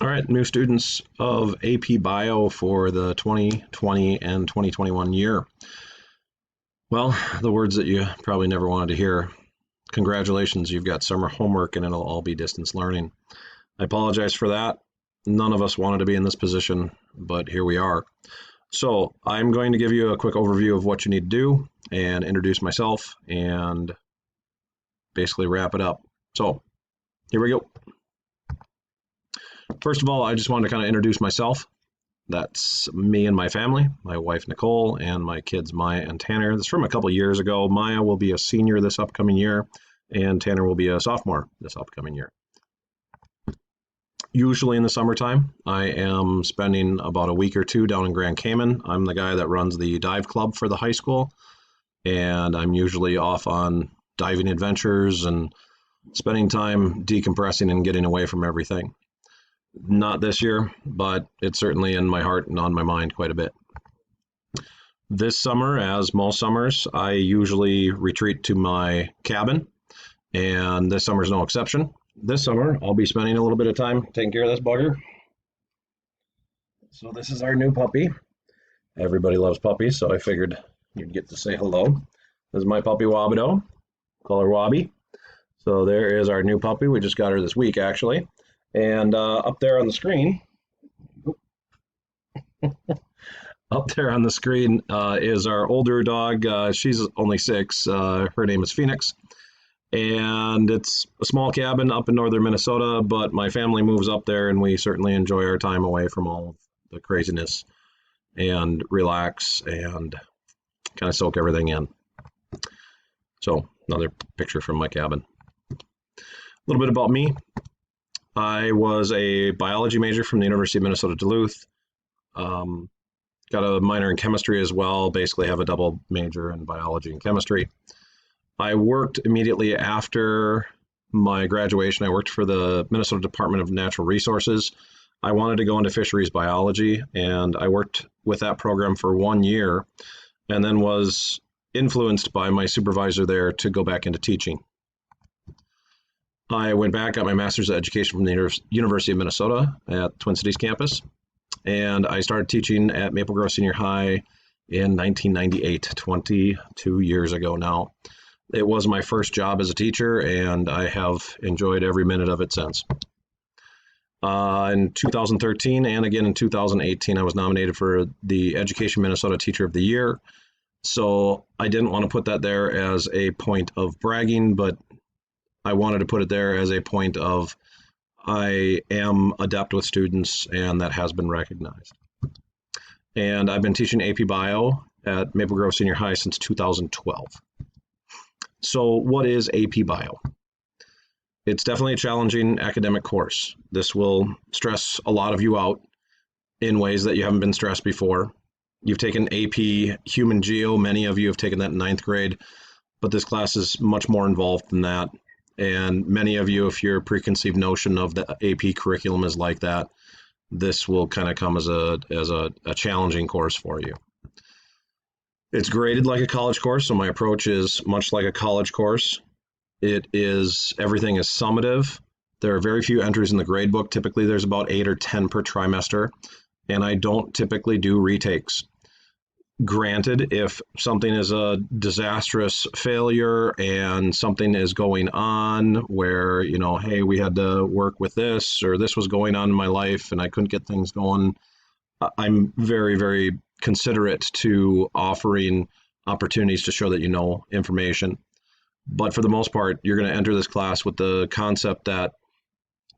All right, new students of AP Bio for the 2020 and 2021 year. Well, the words that you probably never wanted to hear. Congratulations, you've got summer homework and it'll all be distance learning. I apologize for that. None of us wanted to be in this position, but here we are. So I'm going to give you a quick overview of what you need to do and introduce myself and basically wrap it up. So here we go. First of all, I just wanted to kind of introduce myself. That's me and my family, my wife Nicole and my kids Maya and Tanner. This is from a couple years ago. Maya will be a senior this upcoming year and Tanner will be a sophomore this upcoming year. Usually in the summertime, I am spending about a week or two down in Grand Cayman. I'm the guy that runs the dive club for the high school, and I'm usually off on diving adventures and spending time decompressing and getting away from everything. Not this year, but it's certainly in my heart and on my mind quite a bit. This summer, as most summers, I usually retreat to my cabin, and this summer's no exception. This summer, I'll be spending a little bit of time taking care of this bugger. So this is our new puppy. Everybody loves puppies, so I figured you'd get to say hello. This is my puppy Wabido. Call her Wobby. So there is our new puppy. We just got her this week, actually. And up there on the screen, is our older dog. She's only 6. Her name is Phoenix. And it's a small cabin up in northern Minnesota, but my family moves up there and we certainly enjoy our time away from all of the craziness and relax and kind of soak everything in. So another picture from my cabin. A little bit about me. I was a biology major from the University of Minnesota Duluth. Got a minor in chemistry as well, basically have a double major in biology and chemistry. I worked immediately after my graduation. I worked for the Minnesota Department of Natural Resources. I wanted to go into fisheries biology, and I worked with that program for 1 year and then was influenced by my supervisor there to go back into teaching. I went back, got my master's of education from the University of Minnesota at Twin Cities campus, and I started teaching at Maple Grove Senior High in 1998, 22 years ago now. It was my first job as a teacher, and I have enjoyed every minute of it since. In 2013 and again in 2018, I was nominated for the Education Minnesota Teacher of the Year. So I didn't want to put that there as a point of bragging, but I wanted to put it there as a point of I am adept with students, and that has been recognized. And I've been teaching AP Bio at Maple Grove Senior High since 2012. So what is AP Bio? It's definitely a challenging academic course. This will stress a lot of you out in ways that you haven't been stressed before. You've taken AP Human Geo, many of you have taken that in 9th grade, but this class is much more involved than that. And many of you, if your preconceived notion of the AP curriculum is like that, this will kind of come as a challenging course for you. It's graded like a college course, so my approach is much like a college course. Everything is summative. There are very few entries in the grade book. Typically there's about 8 or 10 per trimester, and I don't typically do retakes. Granted, if something is a disastrous failure and something is going on where, hey, we had to work with this, or this was going on in my life and I couldn't get things going, I'm very, very considerate to offering opportunities to show that you know information. But for the most part, you're going to enter this class with the concept that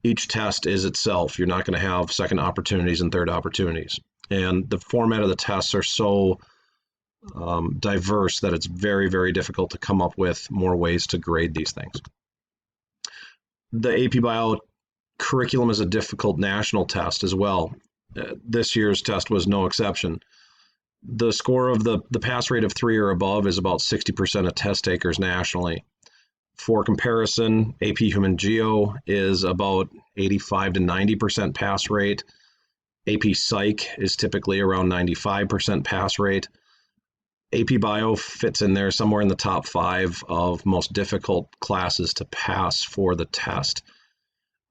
each test is itself. You're not going to have second opportunities and third opportunities. And the format of the tests are so diverse that it's very, very difficult to come up with more ways to grade these things. The AP Bio curriculum is a difficult national test as well. This year's test was no exception. The score of the pass rate of 3 or above is about 60% of test takers nationally. For comparison, AP Human Geo is about 85 to 90% pass rate. AP Psych is typically around 95% pass rate. AP Bio fits in there somewhere in the top 5 of most difficult classes to pass for the test.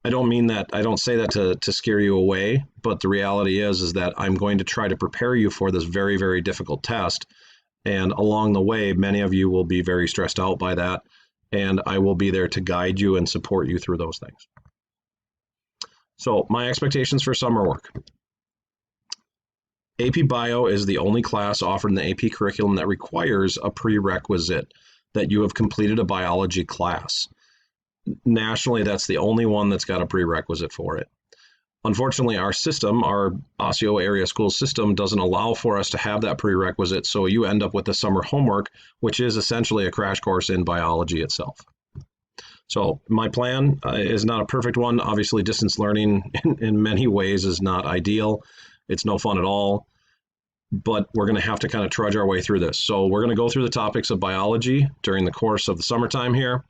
I don't mean that, I don't say that to scare you away, but the reality is that I'm going to try to prepare you for this very, very difficult test. And along the way, many of you will be very stressed out by that. And I will be there to guide you and support you through those things. So my expectations for summer work. AP Bio is the only class offered in the AP curriculum that requires a prerequisite that you have completed a biology class. Nationally, that's the only one that's got a prerequisite for it. Unfortunately, our system, our Osseo area school system, doesn't allow for us to have that prerequisite, so you end up with the summer homework, which is essentially a crash course in biology itself. So my plan is not a perfect one. Obviously, distance learning in many ways is not ideal. It's no fun at all, but we're going to have to kind of trudge our way through this. So we're going to go through the topics of biology during the course of the summertime here.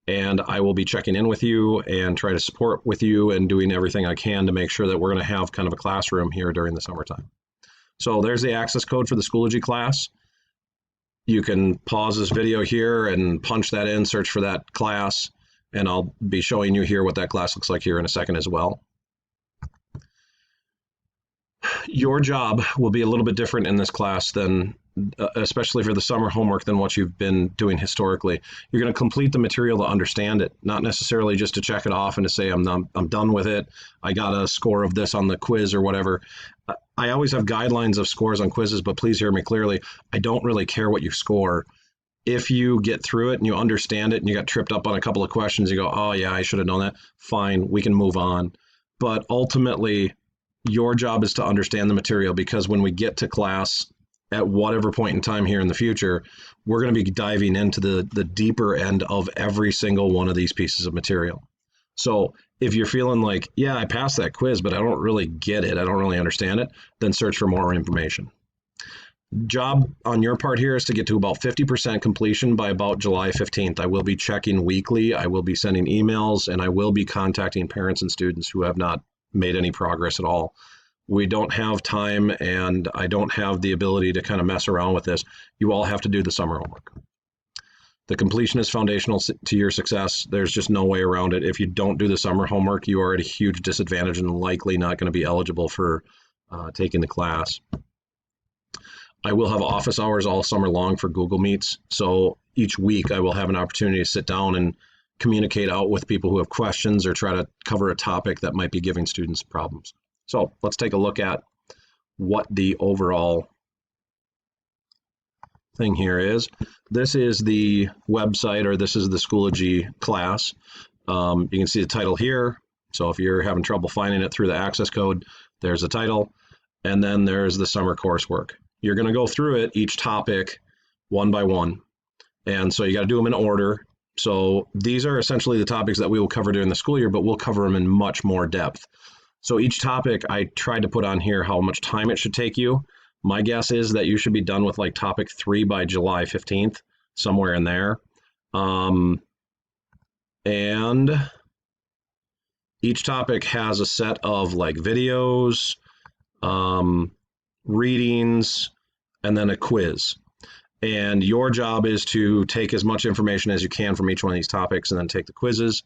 And I will be checking in with you and try to support with you and doing everything I can to make sure that we're going to have kind of a classroom here during the summertime. So there's the access code for the Schoology class. You can pause this video here and punch that in, search for that class, and I'll be showing you here what that class looks like here in a second as well. Your job will be a little bit different in this class than especially for the summer homework, than what you've been doing historically. You're going to complete the material to understand it, not necessarily just to check it off and to say, I'm done with it. I got a score of this on the quiz or whatever. I always have guidelines of scores on quizzes, but please hear me clearly. I don't really care what you score. If you get through it and you understand it and you got tripped up on a couple of questions, you go, oh yeah, I should have known that. Fine, we can move on. But ultimately, your job is to understand the material, because when we get to class at whatever point in time here in the future, we're going to be diving into the deeper end of every single one of these pieces of material. So if you're feeling like, yeah, I passed that quiz, but I don't really get it, I don't really understand it, then search for more information. Job on your part here is to get to about 50% completion by about July 15th. I will be checking weekly, I will be sending emails, and I will be contacting parents and students who have not made any progress at all. We don't have time, and I don't have the ability to kind of mess around with this. You all have to do the summer homework. The completion is foundational to your success. There's just no way around it. If you don't do the summer homework, you are at a huge disadvantage and likely not going to be eligible for taking the class. I will have office hours all summer long for Google Meets. So each week I will have an opportunity to sit down and communicate out with people who have questions or try to cover a topic that might be giving students problems. So let's take a look at what the overall thing here is. This is the website, or this is the Schoology class. You can see the title here. So if you're having trouble finding it through the access code, there's the title, and then there's the summer coursework. You're going to go through it, each topic, one by one. And so you got to do them in order. So these are essentially the topics that we will cover during the school year, but we'll cover them in much more depth. So each topic, I tried to put on here how much time it should take you. My guess is that you should be done with like topic 3 by July 15th, somewhere in there. And each topic has a set of like videos, readings, and then a quiz. And your job is to take as much information as you can from each one of these topics and then take the quizzes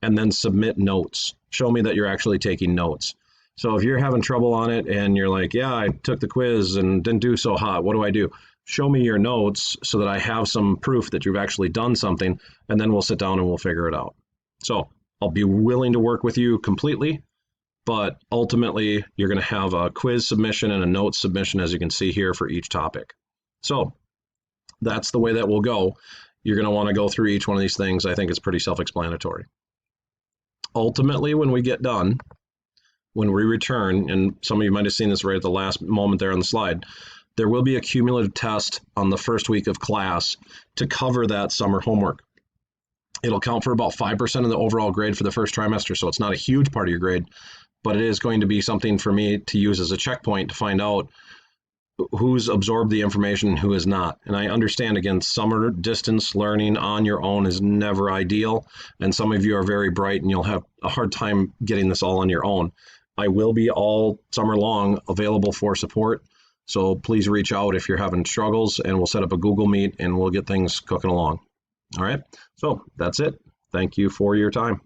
and then submit notes. Show me that you're actually taking notes. So if you're having trouble on it and you're like, yeah, I took the quiz and didn't do so hot, what do I do? Show me your notes so that I have some proof that you've actually done something, and then we'll sit down and we'll figure it out. So I'll be willing to work with you completely, but ultimately you're going to have a quiz submission and a note submission, as you can see here, for each topic. So that's the way that will go. You're going to want to go through each one of these things. I think it's pretty self-explanatory. Ultimately, when we get done, when we return, and some of you might have seen this right at the last moment there on the slide, there will be a cumulative test on the first week of class to cover that summer homework. It'll count for about 5% of the overall grade for the first trimester, so it's not a huge part of your grade, but it is going to be something for me to use as a checkpoint to find out who's absorbed the information and who is not. And I understand, again, summer distance learning on your own is never ideal, and some of you are very bright and you'll have a hard time getting this all on your own. I will be all summer long available for support, so please reach out if you're having struggles, and we'll set up a Google Meet and we'll get things cooking along. All right, so that's it. Thank you for your time.